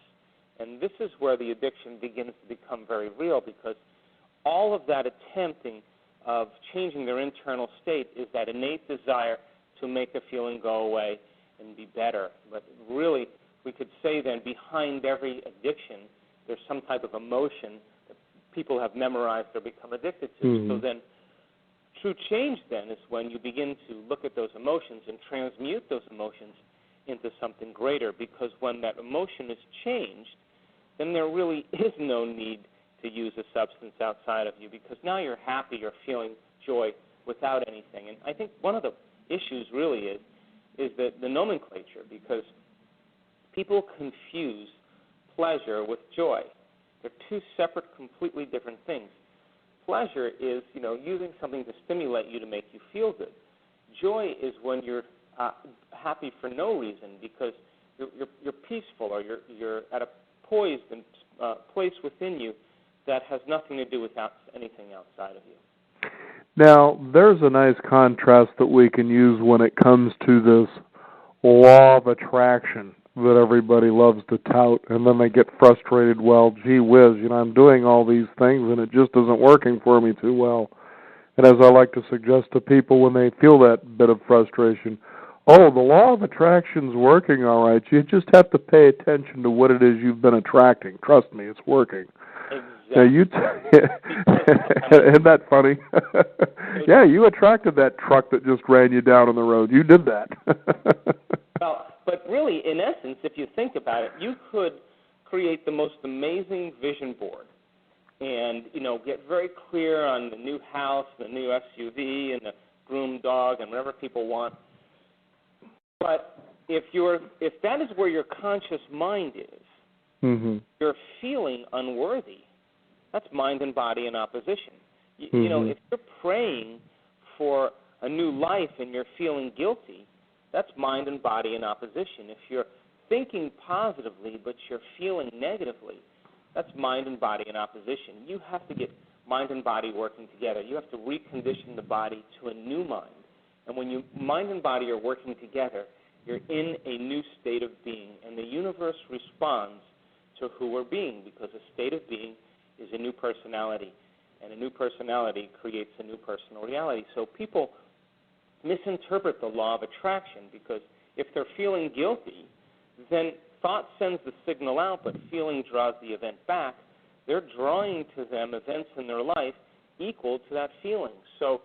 And this is where the addiction begins to become very real, because all of that attempting of changing their internal state is that innate desire to make the feeling go away and be better. But really, we could say then behind every addiction, there's some type of emotion that people have memorized or become addicted to. So then true change then is when you begin to look at those emotions and transmute those emotions into something greater, because when that emotion is changed, then there really is no need to use a substance outside of you, because now you're happy, you're feeling joy without anything. And I think one of the issues really is the nomenclature, because people confuse pleasure with joy. They're two separate, completely different things. Pleasure is, using something to stimulate you to make you feel good. Joy is when you're happy for no reason, because you're peaceful, or you're at a poised and place within you that has nothing to do with anything outside of you. Now, there's a nice contrast that we can use when it comes to this law of attraction that everybody loves to tout, and then they get frustrated. Well, gee whiz, I'm doing all these things and it just isn't working for me too well. And as I like to suggest to people when they feel that bit of frustration, oh, the law of attraction's working all right. You just have to pay attention to what it is you've been attracting. Trust me, it's working. Exactly. Now isn't that funny? Yeah, you attracted that truck that just ran you down on the road. You did that. Well, but really, in essence, if you think about it, you could create the most amazing vision board and, get very clear on the new house, the new SUV, and the groomed dog, and whatever people want. But if that is where your conscious mind is, mm-hmm. you're feeling unworthy. That's mind and body in opposition. Mm-hmm. If you're praying for a new life and you're feeling guilty, that's mind and body in opposition. If you're thinking positively but you're feeling negatively, that's mind and body in opposition. You have to get mind and body working together. You have to recondition the body to a new mind. And when mind and body are working together, you're in a new state of being. And the universe responds to who we're being, because a state of being is a new personality. And a new personality creates a new personal reality. So people misinterpret the law of attraction, because if they're feeling guilty, then thought sends the signal out, but feeling draws the event back. They're drawing to them events in their life equal to that feeling. So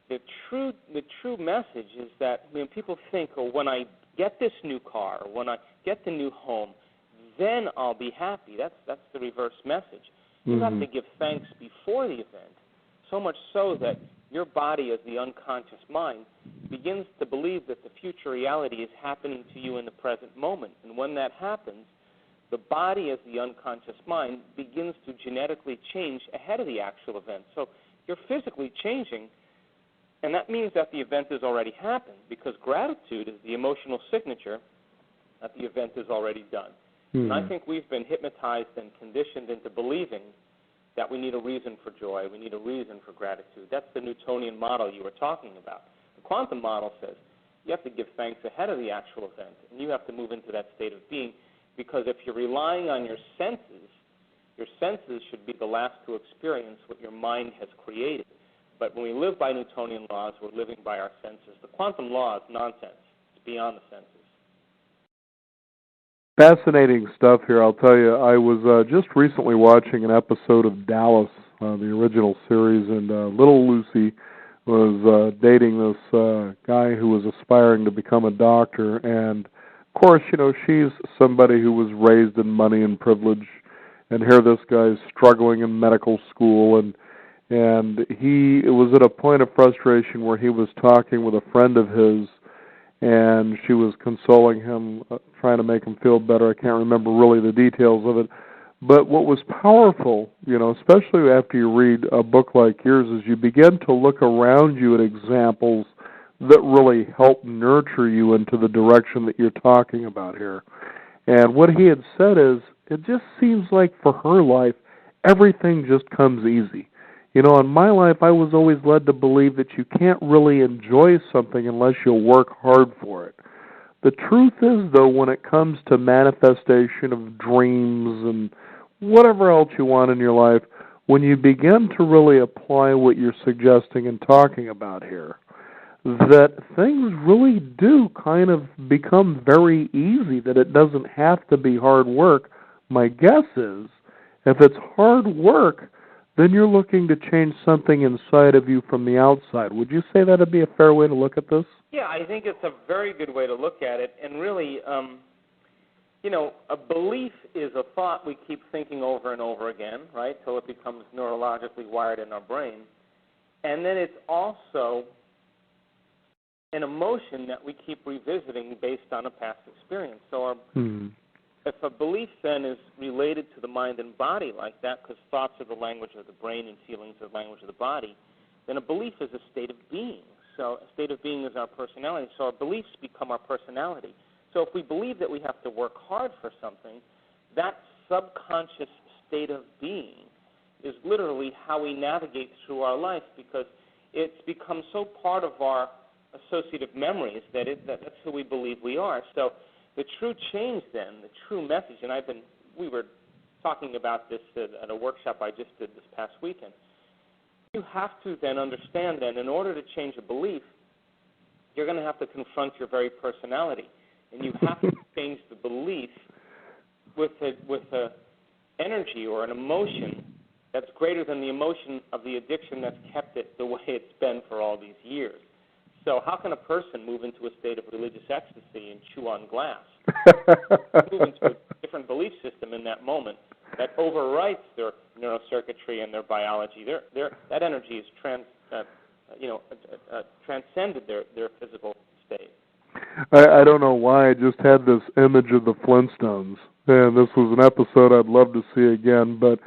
the true message is that when people think, oh, when I get this new car, or when I get the new home, then I'll be happy. That's the reverse message. You mm-hmm. have to give thanks before the event, so much so that your body, as the unconscious mind, begins to believe that the future reality is happening to you in the present moment. And when that happens, the body, as the unconscious mind, begins to genetically change ahead of the actual event. So you're physically changing, and that means that the event has already happened, because gratitude is the emotional signature that the event is already done. Mm-hmm. And I think we've been hypnotized and conditioned into believing that we need a reason for joy, we need a reason for gratitude. That's the Newtonian model you were talking about. The quantum model says you have to give thanks ahead of the actual event, and you have to move into that state of being, because if you're relying on your senses should be the last to experience what your mind has created. But when we live by Newtonian laws, we're living by our senses. The quantum law is nonsense. It's beyond the senses. Fascinating stuff here. I'll tell you, I was just recently watching an episode of Dallas, the original series, and little Lucy was dating this guy who was aspiring to become a doctor. And, of course, she's somebody who was raised in money and privilege, and here this guy's struggling in medical school, and he was at a point of frustration where he was talking with a friend of his, and she was consoling him, trying to make him feel better. I can't remember really the details of it. But what was powerful, especially after you read a book like yours, is you begin to look around you at examples that really help nurture you into the direction that you're talking about here. And what he had said is, it just seems like for her life, everything just comes easy. In my life, I was always led to believe that you can't really enjoy something unless you'll work hard for it. The truth is, though, when it comes to manifestation of dreams and whatever else you want in your life, when you begin to really apply what you're suggesting and talking about here, that things really do kind of become very easy, that it doesn't have to be hard work. My guess is, if it's hard work, then you're looking to change something inside of you from the outside. Would you say that would be a fair way to look at this? Yeah, I think it's a very good way to look at it. And really, a belief is a thought we keep thinking over and over again, right, till it becomes neurologically wired in our brain. And then it's also an emotion that we keep revisiting based on a past experience. So if a belief then is related to the mind and body like that, because thoughts are the language of the brain and feelings are the language of the body, then a belief is a state of being. So a state of being is our personality. So our beliefs become our personality. So if we believe that we have to work hard for something, that subconscious state of being is literally how we navigate through our life, because it's become so part of our associative memories that's who we believe we are. So the true change then, the true message, and we were talking about this at a workshop I just did this past weekend. You have to then understand that in order to change a belief, you're going to have to confront your very personality, and you have to change the belief with a energy or an emotion that's greater than the emotion of the addiction that's kept it the way it's been for all these years. So how can a person move into a state of religious ecstasy and chew on glass? Move into a different belief system in that moment that overwrites their neurocircuitry and their biology. That energy is transcended their physical state. I don't know why I just had this image of the Flintstones, and this was an episode I'd love to see again, but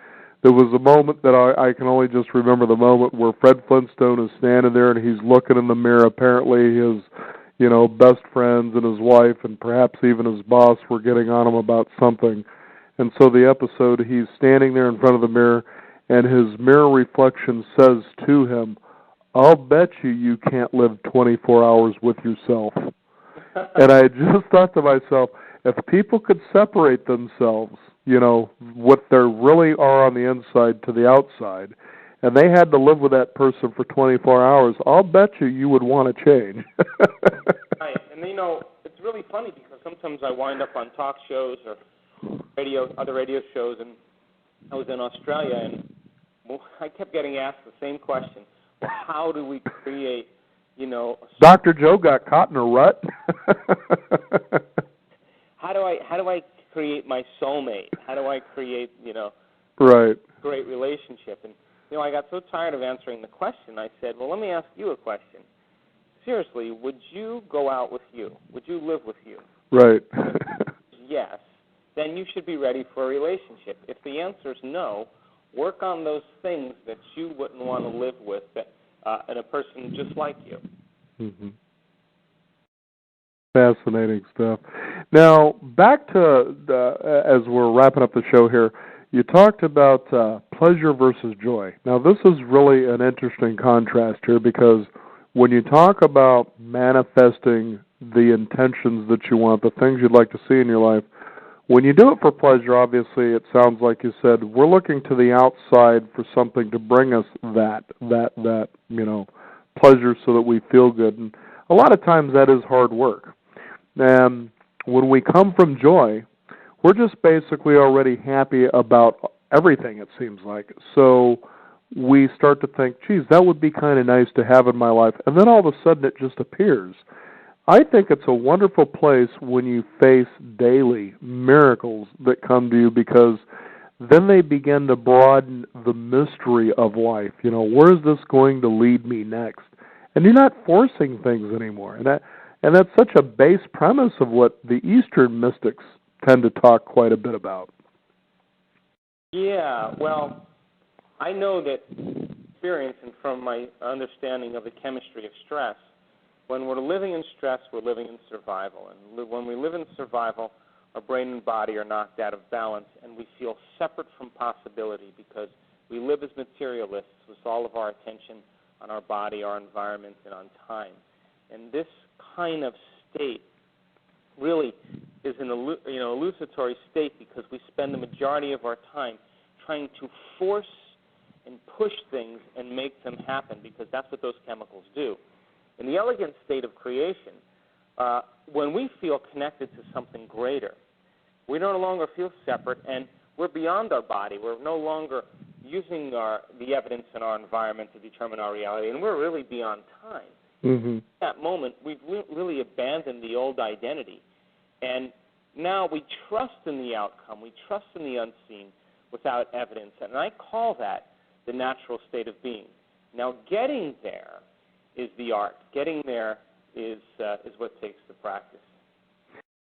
there was a moment that I can only just remember the moment where Fred Flintstone is standing there and he's looking in the mirror. Apparently his, best friends and his wife and perhaps even his boss were getting on him about something. And so the episode, he's standing there in front of the mirror, and his mirror reflection says to him, "I'll bet you can't live 24 hours with yourself." And I just thought to myself, if people could separate themselves, what they really are on the inside to the outside, and they had to live with that person for 24 hours, I'll bet you would want to change. Right. And, it's really funny because sometimes I wind up on talk shows or other radio shows, and I was in Australia, and I kept getting asked the same question. Well, how do we create, Dr. Joe got caught in a rut. How do I create my soulmate? How do I create, right, great relationship? And, I got so tired of answering the question, I said, well, let me ask you a question. Seriously, would you go out with you? Would you live with you? Right. Yes. Then you should be ready for a relationship. If the answer is no, work on those things that you wouldn't want to live with in a person just like you. Mm-hmm. Fascinating stuff. Now, back to, as we're wrapping up the show here, you talked about pleasure versus joy. Now, this is really an interesting contrast here because when you talk about manifesting the intentions that you want, the things you'd like to see in your life, when you do it for pleasure, obviously, it sounds like you said, we're looking to the outside for something to bring us that pleasure so that we feel good. And a lot of times that is hard work. And when we come from joy, we're just basically already happy about everything, it seems like. So we start to think, geez, that would be kind of nice to have in my life. And then all of a sudden it just appears. I think it's a wonderful place when you face daily miracles that come to you because then they begin to broaden the mystery of life. Where is this going to lead me next? And you're not forcing things anymore. And that's such a base premise of what the Eastern mystics tend to talk quite a bit about. Yeah, well, I know that experience and from my understanding of the chemistry of stress, when we're living in stress, we're living in survival. And when we live in survival, our brain and body are knocked out of balance, and we feel separate from possibility because we live as materialists with all of our attention on our body, our environment, and on time. And this kind of state really is an illusory state because we spend the majority of our time trying to force and push things and make them happen because that's what those chemicals do. In the elegant state of creation, when we feel connected to something greater, we no longer feel separate and we're beyond our body. We're no longer using the evidence in our environment to determine our reality, and we're really beyond time. Mm-hmm. At that moment, we've really abandoned the old identity, and now we trust in the outcome. We trust in the unseen without evidence, and I call that the natural state of being. Now, getting there is the art. Getting there is what takes the practice.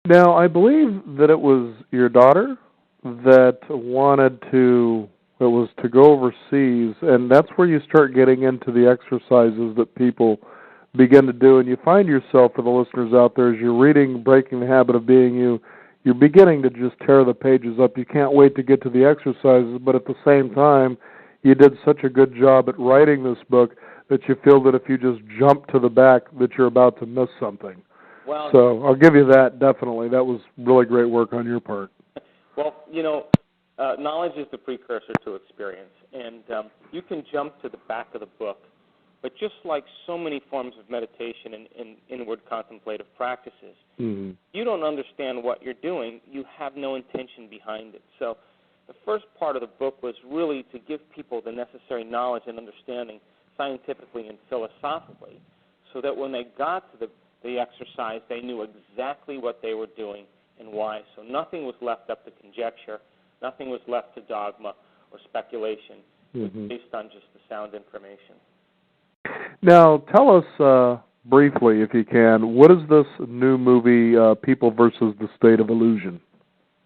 Now, I believe that it was your daughter that wanted to go overseas, and that's where you start getting into the exercises that people begin to do, and you find yourself, for the listeners out there, as you're reading Breaking the Habit of Being You, you're beginning to just tear the pages up. You can't wait to get to the exercises, but at the same time, you did such a good job at writing this book that you feel that if you just jump to the back that you're about to miss something. Well, so I'll give you that, definitely. That was really great work on your part. Well, knowledge is the precursor to experience, and you can jump to the back of the book, but just like so many forms of meditation and inward contemplative practices, you don't understand what you're doing, you have no intention behind it. So the first part of the book was really to give people the necessary knowledge and understanding scientifically and philosophically so that when they got to the exercise, they knew exactly what they were doing and why. So nothing was left up to conjecture, nothing was left to dogma or speculation. It was based on just the sound information. Now, tell us briefly, if you can, what is this new movie, People versus the State of Illusion?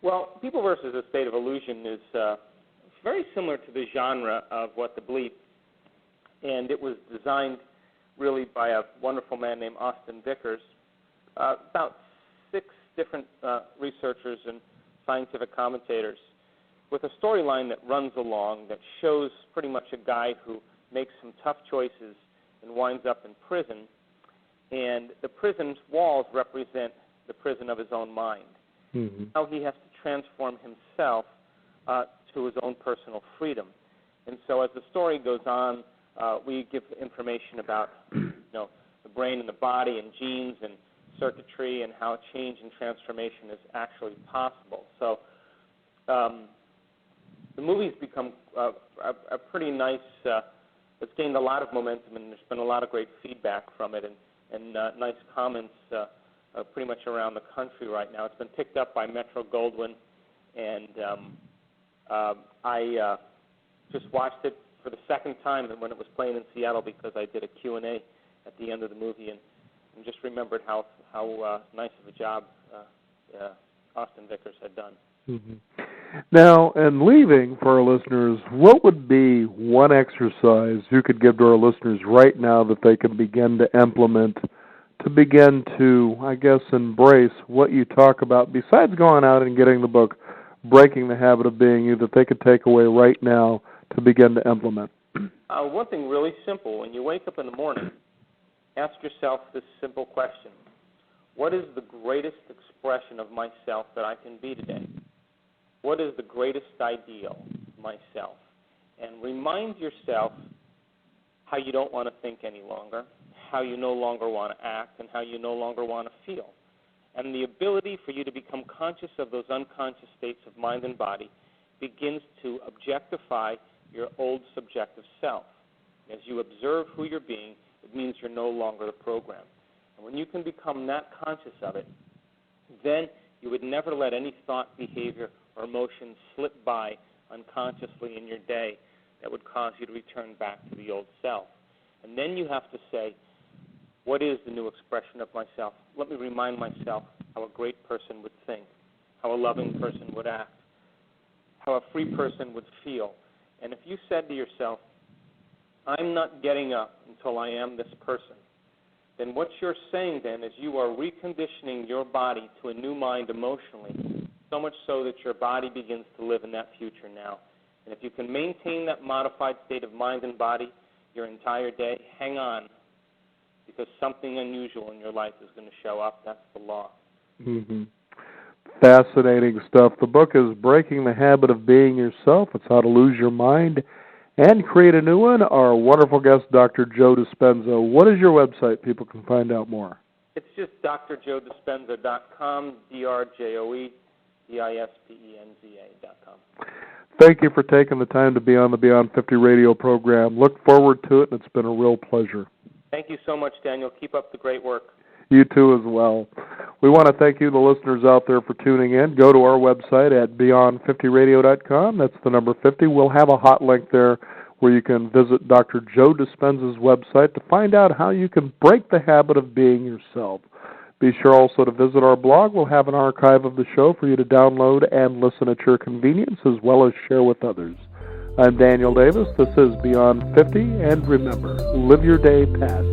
Well, People versus the State of Illusion is very similar to the genre of What the Bleep, and it was designed really by a wonderful man named Austin Vickers. About 6 different researchers and scientific commentators with a storyline that runs along that shows pretty much a guy who makes some tough choices and winds up in prison, and the prison's walls represent the prison of his own mind. How he has to transform himself to his own personal freedom. And so as the story goes on, we give information about the brain and the body and genes and circuitry and how change and transformation is actually possible. So the movie's become a pretty nice, it's gained a lot of momentum, and there's been a lot of great feedback from it and nice comments pretty much around the country right now. It's been picked up by Metro-Goldwyn, and I just watched it for the second time when it was playing in Seattle because I did a Q&A at the end of the movie and just remembered how nice of a job Austin Vickers had done. Now, in leaving for our listeners, what would be one exercise you could give to our listeners right now that they can begin to implement to begin to, I guess, embrace what you talk about, besides going out and getting the book, Breaking the Habit of Being You, that they could take away right now to begin to implement? One thing really simple. When you wake up in the morning, ask yourself this simple question. What is the greatest expression of myself that I can be today? What is the greatest ideal of myself? And remind yourself how you don't want to think any longer, how you no longer want to act, and how you no longer want to feel. And the ability for you to become conscious of those unconscious states of mind and body begins to objectify your old subjective self. As you observe who you're being, it means you're no longer the program. And when you can become that conscious of it, then you would never let any thought, behavior, or emotion slip by unconsciously in your day that would cause you to return back to the old self. And then you have to say, what is the new expression of myself? Let me remind myself how a great person would think, how a loving person would act, how a free person would feel. And if you said to yourself, I'm not getting up until I am this person, then what you're saying then is you are reconditioning your body to a new mind emotionally, so much so that your body begins to live in that future now. And if you can maintain that modified state of mind and body your entire day, hang on, because something unusual in your life is going to show up. That's the law. Fascinating stuff. The book is Breaking the Habit of Being Yourself. It's how to lose your mind and create a new one. Our wonderful guest, Dr. Joe Dispenza. What is your website? People can find out more. It's just drjoedispenza.com, drjoedispenza.com. Thank you for taking the time to be on the Beyond 50 radio program. Look forward to it, and it's been a real pleasure. Thank you so much, Daniel. Keep up the great work. You too as well. We want to thank you, the listeners out there, for tuning in. Go to our website at beyond50radio.com. That's the number 50. We'll have a hot link there where you can visit Dr. Joe Dispenza's website to find out how you can break the habit of being yourself. Be sure also to visit our blog. We'll have an archive of the show for you to download and listen at your convenience, as well as share with others. I'm Daniel Davis. This is Beyond 50, and remember, live your day past